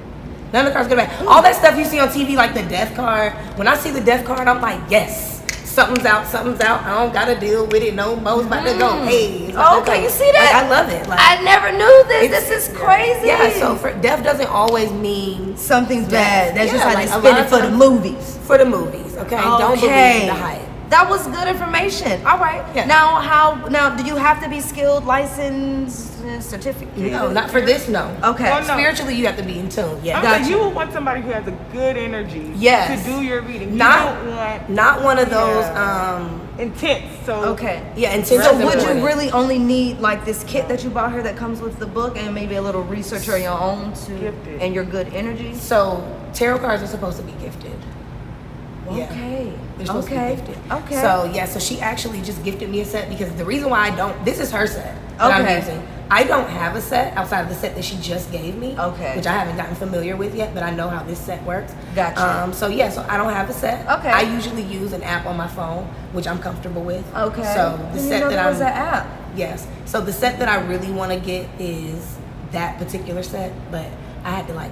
None of the cards are good or bad. All that stuff you see on TV, like the death card, when I see the death card, I'm like, yes, something's out, something's out. I don't gotta deal with it no more. It's about to go. Hey, it's about to go. You see that? Like, I love it. Like, I never knew this. This is crazy. Yeah, so death doesn't always mean something's bad. That's just how like they spin it for the movies. For the movies, okay? Don't believe the hype. That was good information. All right. Yeah. Now do you have to be skilled, licensed, certificate? No, not for this, no. Okay. Well, no. Spiritually, you have to be in tune. Yeah. I'm saying you would want somebody who has a good energy Yes. to do your reading. Not- you don't want Not one of those, intense. So Okay. yeah, intense. So would you really only need like this kit that you bought her that comes with the book and maybe a little research on your own Gifted. and your good energy? So tarot cards are supposed to be gifted. Yeah. Okay. They're supposed to be gifted. Okay. So yeah, so she actually just gifted me a set because the reason why I don't, this is her set that Okay. I'm using. I don't have a set outside of the set that she just gave me. Okay. Which I haven't gotten familiar with yet, but I know how this set works. Gotcha. So yeah, so I don't have a set. Okay. I usually use an app on my phone, which I'm comfortable with. Okay. So the Didn't set know that there I'm was an app. Yes. So the set that I really want to get is that particular set, but I had to like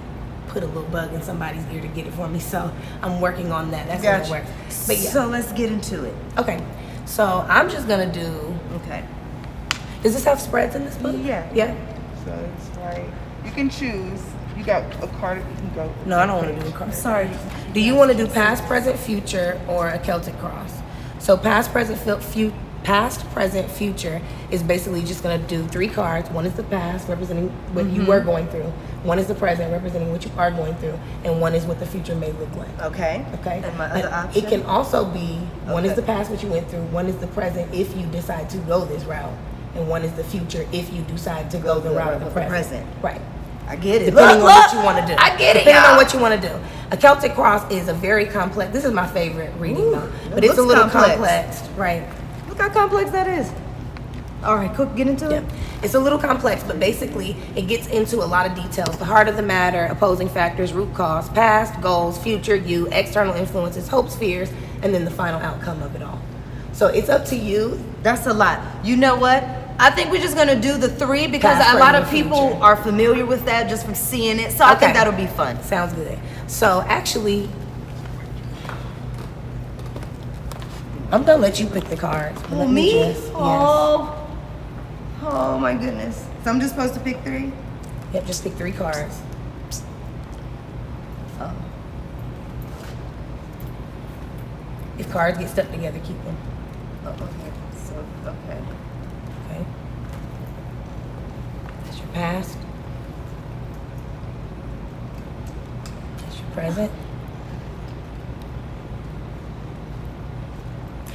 put a little bug in somebody's ear to get it for me. So I'm working on that. That's how it works. But yeah. So let's get into it. Okay. So I'm just gonna do. Okay. Does this have spreads in this book? Yeah. Yeah. So it's like you can choose. You got a card. You can go. No, I don't want to do a card. Sorry. Do you want to do past, present, future, or a Celtic cross? So past, present, future is basically just going to do 3 cards. One is the past, representing what you were going through. One is the present, representing what you are going through. And one is what the future may look like. Okay. Okay? And my other option? It can also be, one is Okay. the past, what you went through. One is the present, if you decide to go this route. And one is the future, if you decide to go the route of the present. Right. I get it. Depending on Look, what you want to do. I get it, Depending y'all. on what you want to do. A Celtic cross is a very complex. This is my favorite reading though, but it's a looks little complex. right? Look how complex that is. All right, cook. Get into it. It's a little complex, but basically it gets into a lot of details. The heart of the matter, opposing factors, root cause, past, goals, future, you, external influences, hopes, fears, and then the final outcome of it all. So it's up to you. That's a lot. You know what? I think we're just gonna do the 3 because Past, a lot present, of people future. are familiar with that just from seeing it. So I think that'll be fun. Sounds good. So actually, I'm gonna let you pick the cards. Oh, Let me? Yes. Oh my goodness. So I'm just supposed to pick 3? Yep, just pick 3 cards. Oh. If cards get stuck together, keep them. Oh, okay. So okay. Okay. That's your past. That's your present.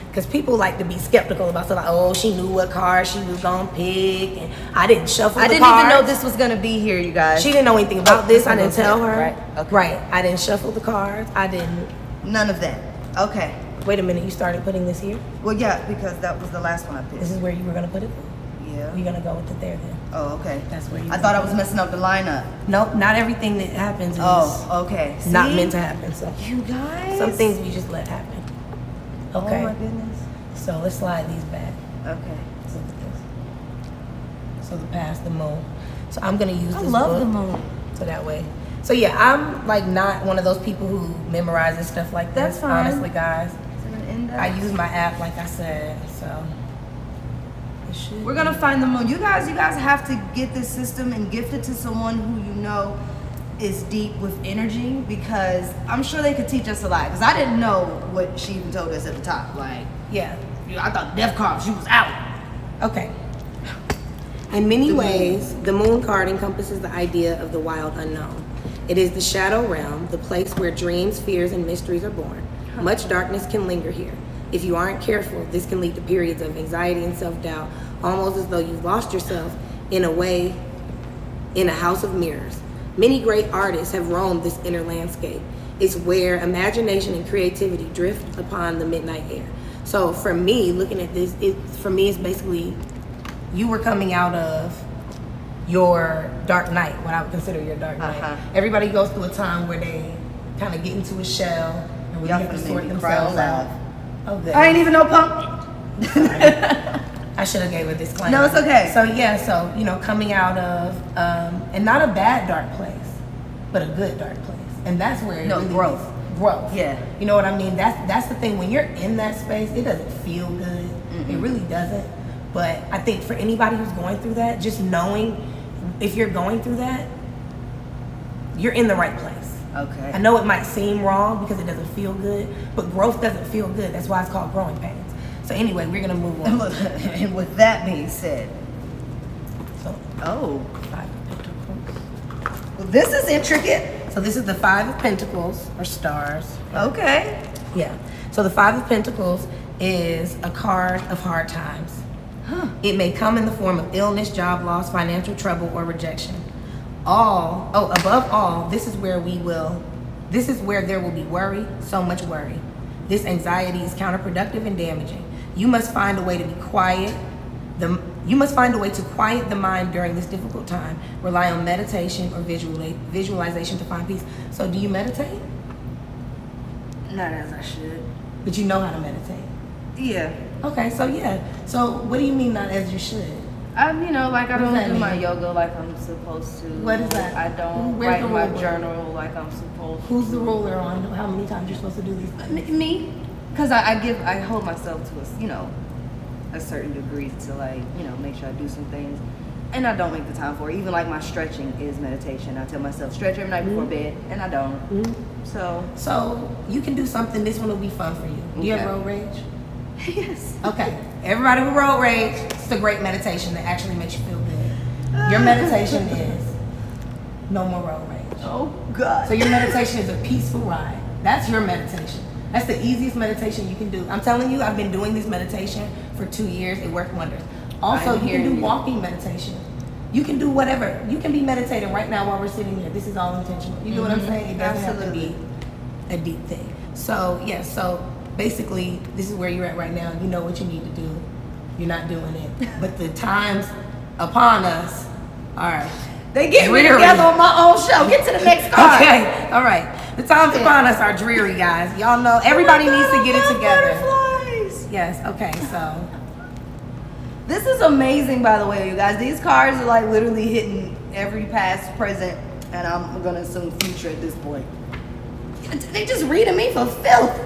Because people like to be skeptical about stuff like, oh, she knew what card she was gonna pick, and I didn't shuffle the cards. I didn't even know this was gonna be here, you guys. She didn't know anything about this. I didn't okay. tell her. Right. Okay. Right. I didn't shuffle the cards. I didn't. None of that. Okay. Wait a minute. You started putting this here. Well, yeah, because that was the last one I picked. This is where you were gonna put it. Yeah. You're gonna go with it there then. Oh, okay. That's where you. I thought I was messing up the lineup. Nope. Not everything that happens is okay. not See? meant to happen. So You guys. some things we just let happen. Okay. Oh my goodness. So let's slide these back. Okay. Let's look at this. So the past, the moon. So I'm gonna use I this love book. the moon. So that way. So yeah, I'm like not one of those people who memorizes stuff like this. That's fine. Honestly, guys. Is it an index? I use my app, like I said. So it should. We're gonna find the moon. You guys have to get this system and gift it to someone who you know is deep with energy, because I'm sure they could teach us a lot. Because I didn't know what she even told us at the top. Like, Yeah. I thought Def Carb, she was out. Okay. In many ways, the moon card encompasses the idea of the wild unknown. It is the shadow realm, the place where dreams, fears, and mysteries are born. Much darkness can linger here. If you aren't careful, this can lead to periods of anxiety and self-doubt, almost as though you've lost yourself in a way in a house of mirrors. Many great artists have roamed this inner landscape. It's where imagination and creativity drift upon the midnight air. So for me, looking at this, for me, it's basically you were coming out of your dark night, what I would consider your dark night. Everybody goes through a time where they kind of get into a shell and we have to sort themselves out. Oh, good. I ain't even know pump. I should have gave a disclaimer. No, it's okay. So yeah, so coming out of and not a bad dark place, but a good dark place, and that's where it really growth. is. Growth. Yeah. You know what I mean? That's the thing. When you're in that space, it doesn't feel good. It really doesn't. But I think for anybody who's going through that, just knowing if you're going through that, you're in the right place. Okay. I know it might seem wrong because it doesn't feel good, but growth doesn't feel good. That's why it's called growing pains. So anyway, we're gonna move on. And with that being said, So, oh, 5 of Pentacles. well, this is intricate. So this is the 5 of Pentacles, or stars. Okay. Yeah. So the 5 of Pentacles is a card of hard times. It may come in the form of illness, job loss, financial trouble, or rejection. Above all, this is where there will be worry, so much worry. This anxiety is counterproductive and damaging. You must find a way to quiet the mind during this difficult time. Rely on meditation or visualization to find peace. So do you meditate? Not as I should. But you know how to meditate. Yeah. Okay, so yeah. So what do you mean not as you should? I What don't does that do my mean? yoga like I'm supposed to. What is that? I don't Where's write the my ruler? journal like I'm supposed to. Who's the ruler on how many times you're supposed to do these things? Me? Because I hold myself to a certain degree to make sure I do some things. And I don't make the time for it. Even like my stretching is meditation. I tell myself stretch every night before bed, and I don't. So you can do something. This one will be fun for you. Do you have road rage? Yes. Okay. Everybody with road rage, it's a great meditation that actually makes you feel good. Your meditation is no more road rage. Oh God. So your meditation is a peaceful ride. That's your meditation. That's the easiest meditation you can do. I'm telling you, I've been doing this meditation for 2 years. It worked wonders. Also, you can do walking meditation. You can do whatever. You can be meditating right now while we're sitting here. This is all intentional. You know what I'm saying? It doesn't have to be a deep thing. So, yeah, so basically, this is where you're at right now. You know what you need to do. You're not doing it. But the times upon us are They get me dreary. together on my own show. Get to the next card. Okay, all right. The times upon us are dreary, guys. Y'all know everybody needs to get it together. Butterflies. Yes, okay, so. This is amazing, by the way, you guys. These cards are like literally hitting every past, present, and I'm gonna assume future at this point. They just reading me for filth.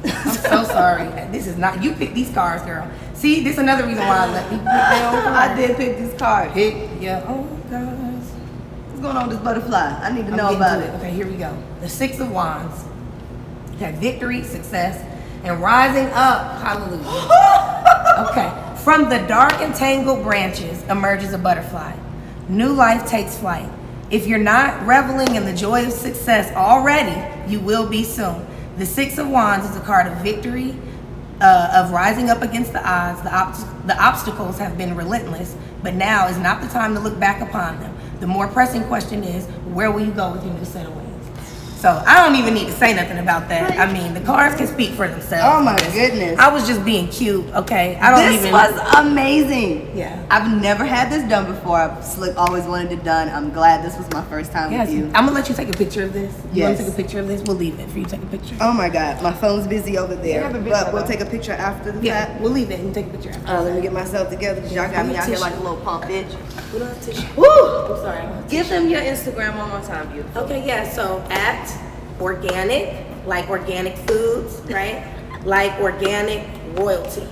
I'm so sorry. This is not, you picked these cards, girl. See, this is another reason why I let people pick their own cards. I did pick this card. Pick your own cards. What's going on with this butterfly? I need to I'm know getting about to it. Okay, here we go. The 6 of Wands. You have victory, success, and rising up. Hallelujah. Okay. From the dark and tangled branches emerges a butterfly. New life takes flight. If you're not reveling in the joy of success already, you will be soon. The 6 of Wands is a card of victory, of rising up against the odds. The obstacles have been relentless, but now is not the time to look back upon them. The more pressing question is, where will you go with your new set of wings? So I don't even need to say nothing about that. I mean, the cards can speak for themselves. Oh my goodness. I was just being cute, okay? I don't This even. was amazing. Yeah. I've never had this done before. I've always wanted it done. I'm glad this was my first time Yes, with you. I'm gonna let you take a picture of this. You Yes. wanna take a picture of this? We'll leave it for you to take a picture. Oh my God, my phone's busy over We there. have a video, But we'll though. take a picture after the Yeah, fact. we'll leave it and take a picture after. Let me get myself together because y'all got me out here like a little pump bitch. We don't have tissue. Woo! I'm sorry. I don't have Give them your Instagram one more time, beautiful. Okay, yeah, so at organic, like organic foods, right? Like organic royalty.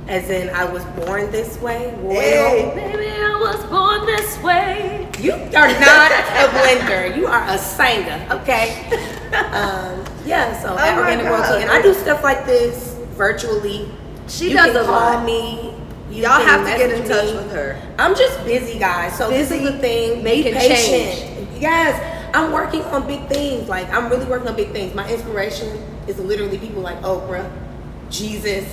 As in, I was born this way, royal. Hey. Baby, I was born this way. You are not a blender. You are a singer, okay? Yeah, so at my organic God. royalty. And I do stuff like this virtually. She You does can a call lot. me. You Y'all can have to get in message touch me. with her. I'm just busy, guys. So this is Busy, the thing. making Be patient. change. Yes, I'm working on big things. Like I'm really working on big things. My inspiration is literally people like Oprah, Jesus,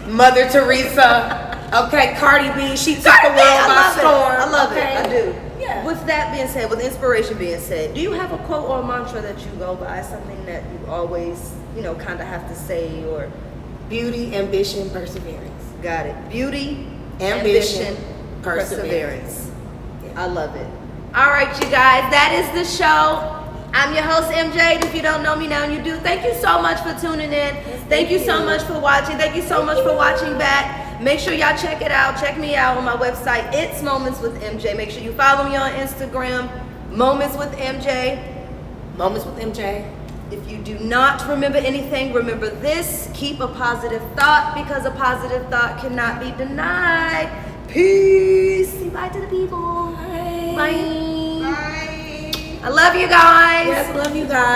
Mother Teresa. Okay, Cardi B. She took the world by storm. I love okay? it. I do. Yeah. With that being said, with inspiration being said, do you have a quote or a mantra that you go by? Something that you always, kind of have to say or Beauty, ambition, perseverance. got it? Beauty, Ambition, perseverance. I love it. All right, you guys, that is the show. I'm your host, MJ. If you don't know me now, you do. Thank you so much for tuning in. Thank you so much for watching. Thank you so much for watching back. Make sure y'all check it out. Check me out on my website. It's Moments with MJ. Make sure you follow me on Instagram, Moments with MJ. Moments with MJ. If you do not remember anything, remember this. Keep a positive thought because a positive thought cannot be denied. Peace. Say bye to the people. Bye. Bye. I love you guys. Yes, love you guys.